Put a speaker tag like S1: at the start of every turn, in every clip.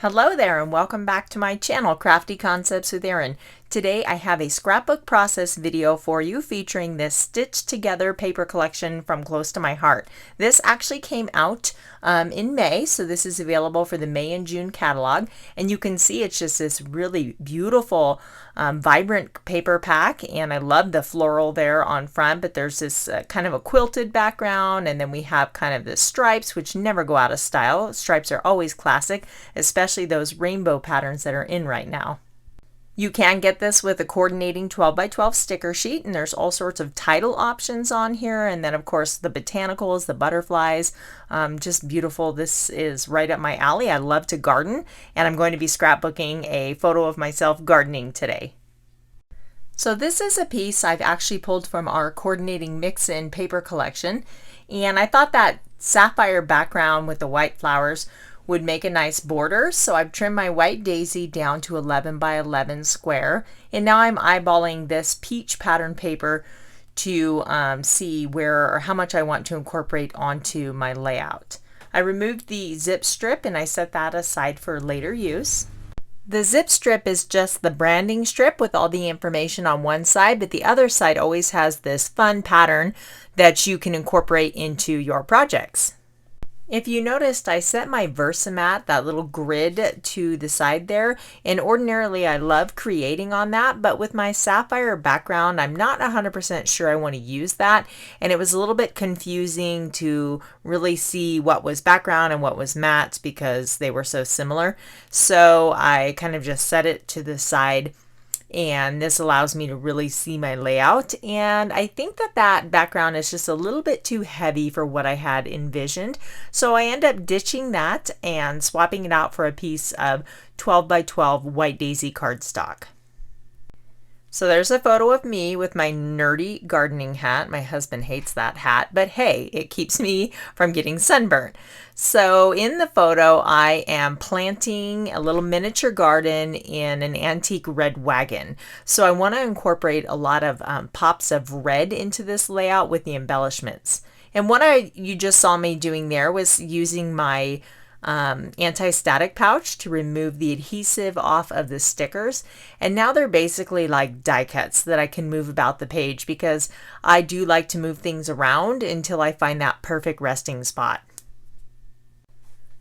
S1: Hello there and welcome back to my channel, Crafty Concepts with Erin. Today I have a scrapbook process video for you featuring this stitched together paper collection from Close to My Heart. This actually came out in May, so this is available for the May and June catalog, and you can see it's just this really beautiful vibrant paper pack, and I love the floral there on front, but there's this kind of a quilted background, and then we have kind of the stripes, which never go out of style. Stripes are always classic, especially those rainbow patterns that are in right now. You can get this with a coordinating 12 by 12 sticker sheet, and there's all sorts of title options on here, and then of course the botanicals, the butterflies, just beautiful. This is right up my alley. I love to garden, and I'm going to be scrapbooking a photo of myself gardening today. So this is a piece I've actually pulled from our coordinating mix-in paper collection, and I thought that sapphire background with the white flowers would make a nice border, so I've trimmed my white daisy down to 11 by 11 square, and now I'm eyeballing this peach pattern paper to see where or how much I want to incorporate onto my layout. I removed the zip strip and I set that aside for later use. The zip strip is just the branding strip with all the information on one side, but the other side always has this fun pattern that you can incorporate into your projects. If you noticed, I set my Versamat, that little grid, to the side there, and ordinarily I love creating on that, but with my sapphire background I'm not 100% sure I want to use that, and it was a little bit confusing to really see what was background and what was matte because they were so similar. So I kind of just set it to the side, and this allows me to really see my layout, and I think that background is just a little bit too heavy for what I had envisioned, so I end up ditching that and swapping it out for a piece of 12 by 12 white daisy cardstock. So there's a photo of me with my nerdy gardening hat. My husband hates that hat, but hey, it keeps me from getting sunburned. So in the photo, I am planting a little miniature garden in an antique red wagon. So I want to incorporate a lot of pops of red into this layout with the embellishments. And what you just saw me doing there was using my anti-static pouch to remove the adhesive off of the stickers, and now they're basically like die cuts that I can move about the page because I do like to move things around until I find that perfect resting spot.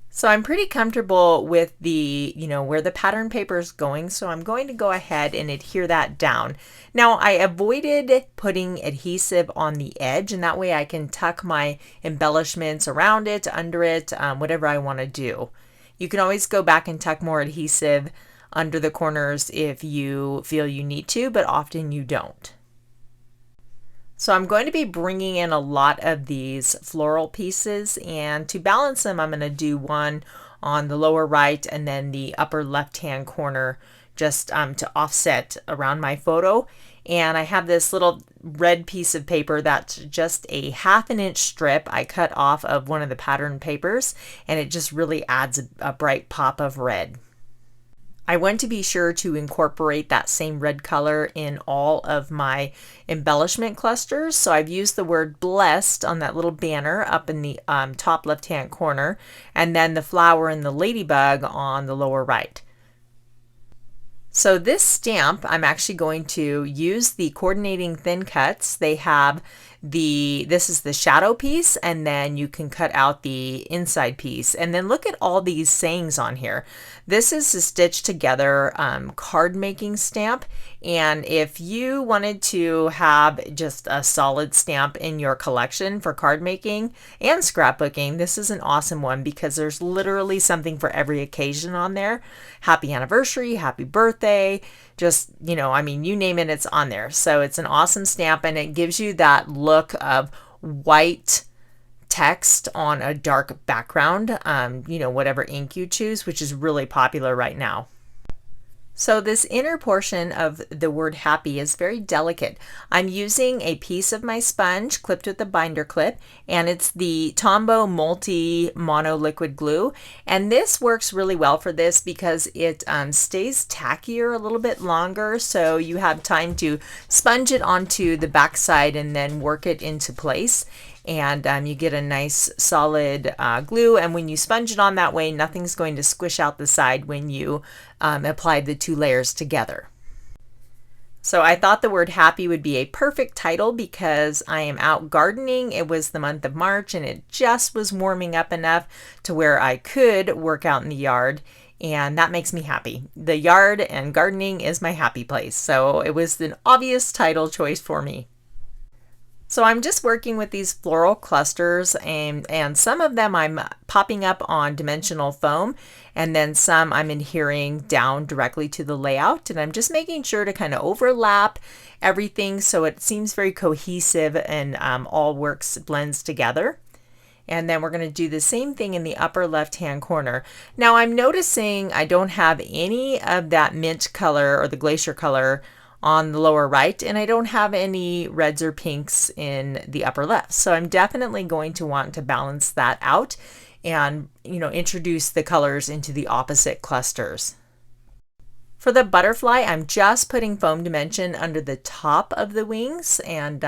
S1: So I'm pretty comfortable with the, where the pattern paper is going, so I'm going to go ahead and adhere that down. Now I avoided putting adhesive on the edge, and that way I can tuck my embellishments around it, under it, whatever I want to do. You can always go back and tuck more adhesive under the corners if you feel you need to, but often you don't. So I'm going to be bringing in a lot of these floral pieces, and to balance them I'm going to do one on the lower right and then the upper left hand corner just to offset around my photo. And I have this little red piece of paper that's just a 1/2 inch strip I cut off of one of the pattern papers, and it just really adds a bright pop of red. I want to be sure to incorporate that same red color in all of my embellishment clusters. So I've used the word blessed on that little banner up in the top left hand corner, and then the flower and the ladybug on the lower right. So this stamp, I'm actually going to use the coordinating thin cuts. They have this is the shadow piece, and then you can cut out the inside piece. And then look at all these sayings on here. This is a stitched together card making stamp, and if you wanted to have just a solid stamp in your collection for card making and scrapbooking, this is an awesome one because there's literally something for every occasion on there. Happy anniversary, happy birthday, just, you name it, it's on there. So it's an awesome stamp, and it gives you that look of white text on a dark background, whatever ink you choose, which is really popular right now. So this inner portion of the word happy is very delicate. I'm using a piece of my sponge clipped with a binder clip, and it's the Tombow Multi Mono Liquid Glue, and this works really well for this because it stays tackier a little bit longer, so you have time to sponge it onto the back side and then work it into place. and you get a nice solid glue, and when you sponge it on that way, nothing's going to squish out the side when you apply the two layers together. So I thought the word happy would be a perfect title because I am out gardening. It was the month of March and it just was warming up enough to where I could work out in the yard, and that makes me happy. The yard and gardening is my happy place, so it was an obvious title choice for me. So I'm just working with these floral clusters, and some of them I'm popping up on dimensional foam, and then some I'm adhering down directly to the layout, and I'm just making sure to kind of overlap everything so it seems very cohesive and all blends together. And then we're going to do the same thing in the upper left hand corner. Now I'm noticing I don't have any of that mint color or the glacier color on the lower right, and I don't have any reds or pinks in the upper left. So I'm definitely going to want to balance that out and, introduce the colors into the opposite clusters. For the butterfly, I'm just putting foam dimension under the top of the wings, and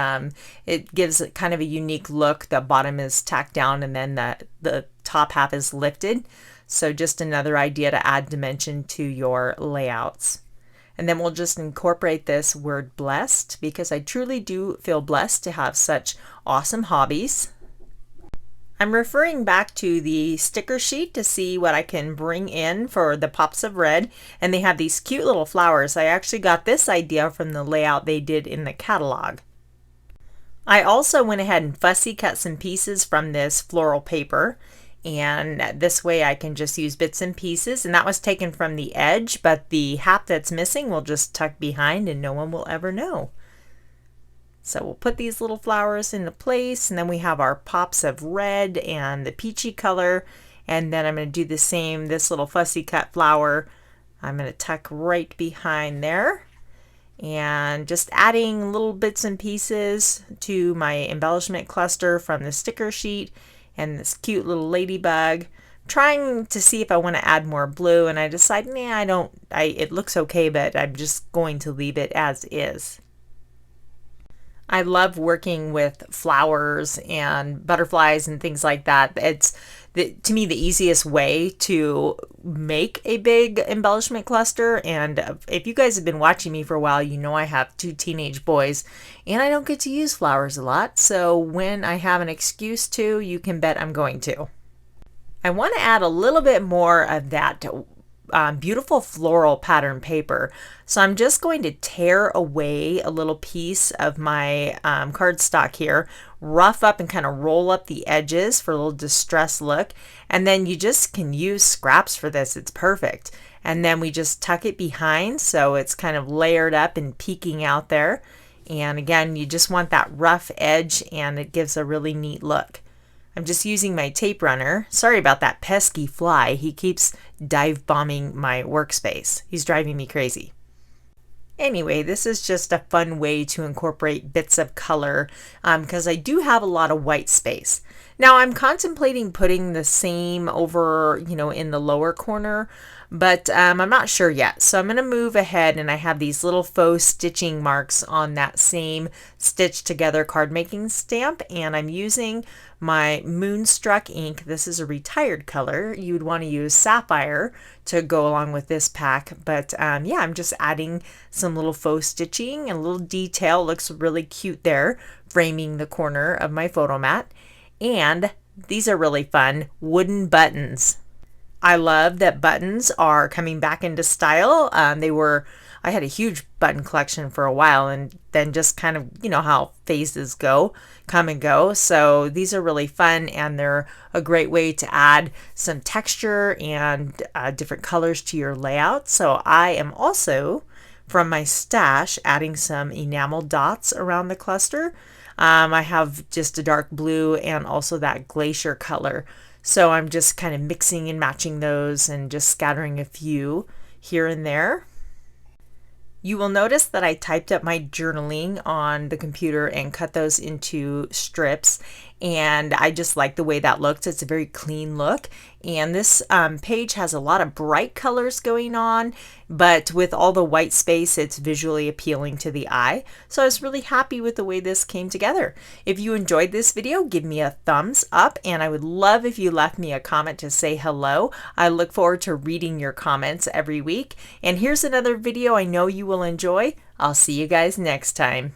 S1: it gives it kind of a unique look. The bottom is tacked down and then the top half is lifted. So just another idea to add dimension to your layouts. And then we'll just incorporate this word blessed because I truly do feel blessed to have such awesome hobbies. I'm referring back to the sticker sheet to see what I can bring in for the pops of red, and they have these cute little flowers. I actually got this idea from the layout they did in the catalog. I also went ahead and fussy cut some pieces from this floral paper, and this way I can just use bits and pieces, and that was taken from the edge, but the half that's missing will just tuck behind and no one will ever know. So we'll put these little flowers into place, and then we have our pops of red and the peachy color, and then I'm going to do the same, this little fussy cut flower I'm going to tuck right behind there, and just adding little bits and pieces to my embellishment cluster from the sticker sheet. And this cute little ladybug. Trying to see if I want to add more blue, and I decided, it looks okay, but I'm just going to leave it as is. I love working with flowers and butterflies and things like that. It's to me the easiest way to make a big embellishment cluster, and if you guys have been watching me for a while, you know I have 2 teenage boys and I don't get to use flowers a lot, so when I have an excuse to, you can bet I'm going to. I want to add a little bit more of that beautiful floral pattern paper. So I'm just going to tear away a little piece of my cardstock here, rough up and kind of roll up the edges for a little distressed look. And then you just can use scraps for this. It's perfect. And then we just tuck it behind so it's kind of layered up and peeking out there. And again, you just want that rough edge and it gives a really neat look. I'm just using my tape runner. Sorry about that pesky fly. He keeps dive bombing my workspace. He's driving me crazy. Anyway, this is just a fun way to incorporate bits of color because I do have a lot of white space. Now I'm contemplating putting the same over, in the lower corner, but I'm not sure yet. So I'm going to move ahead, and I have these little faux stitching marks on that same stitched together card making stamp, and I'm using my Moonstruck ink. This is a retired color. You would want to use Sapphire to go along with this pack, but yeah, I'm just adding some little faux stitching and a little detail. Looks really cute there, framing the corner of my photo mat. And these are really fun, wooden buttons. I love that buttons are coming back into style. I had a huge button collection for a while, and then just kind of, how phases come and go. So these are really fun, and they're a great way to add some texture and different colors to your layout. So I am also, from my stash, adding some enamel dots around the cluster. I have just a dark blue and also that glacier color. So I'm just kind of mixing and matching those and just scattering a few here and there. You will notice that I typed up my journaling on the computer and cut those into strips. and I just like the way that looks. It's a very clean look, and this page has a lot of bright colors going on, but with all the white space, it's visually appealing to the eye. So I was really happy with the way this came together. If you enjoyed this video, give me a thumbs up, and I would love if you left me a comment to say hello. I look forward to reading your comments every week. And here's another video I know you will enjoy. I'll see you guys next time.